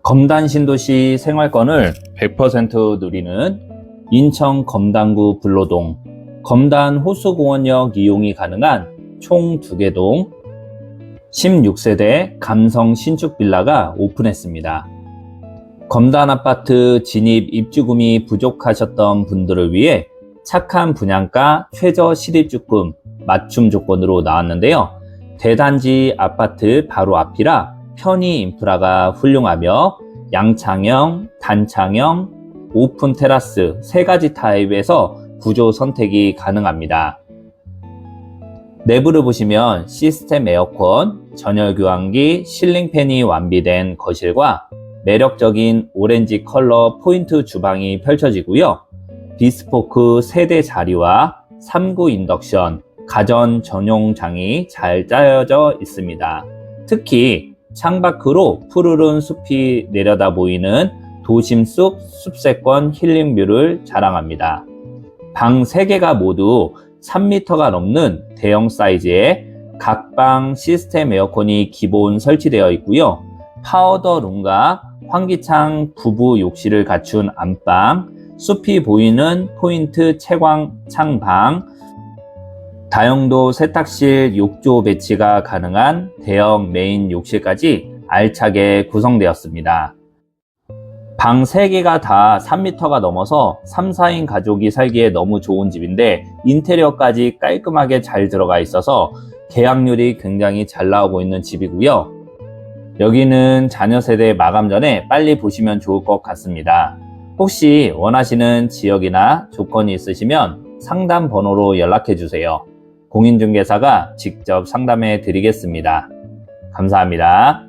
검단신도시 생활권을 100% 누리는 인천 검단구 불로동 검단호수공원역 이용이 가능한 총 2개 동 16세대 감성 신축 빌라가 오픈했습니다. 검단 아파트 진입 입주금이 부족하셨던 분들을 위해 착한 분양가 최저 실입주금 맞춤 조건으로 나왔는데요. 대단지 아파트 바로 앞이라 편의 인프라가 훌륭하며 양창형, 단창형, 오픈 테라스 3가지 타입에서 구조 선택이 가능합니다. 내부를 보시면 시스템 에어컨, 전열교환기, 실링팬이 완비된 거실과 매력적인 오렌지 컬러 포인트 주방이 펼쳐지고요. 비스포크 세대 자리와 3구 인덕션, 가전 전용장이 잘 짜여져 있습니다. 특히 창밖으로 푸르른 숲이 내려다 보이는 도심 속 숲세권 힐링뷰를 자랑합니다. 방 3개가 모두 3m가 넘는 대형 사이즈에 각 방 시스템 에어컨이 기본 설치되어 있고요. 파우더룸과 환기창 부부 욕실을 갖춘 안방, 숲이 보이는 포인트 채광창방, 다용도 세탁실 욕조 배치가 가능한 대형 메인 욕실까지 알차게 구성되었습니다. 방 3개가 다 3m가 넘어서 3, 4인 가족이 살기에 너무 좋은 집인데 인테리어까지 깔끔하게 잘 들어가 있어서 계약률이 굉장히 잘 나오고 있는 집이고요. 여기는 자녀 세대 마감 전에 빨리 보시면 좋을 것 같습니다. 혹시 원하시는 지역이나 조건이 있으시면 상담 번호로 연락해 주세요. 공인중개사가 직접 상담해 드리겠습니다. 감사합니다.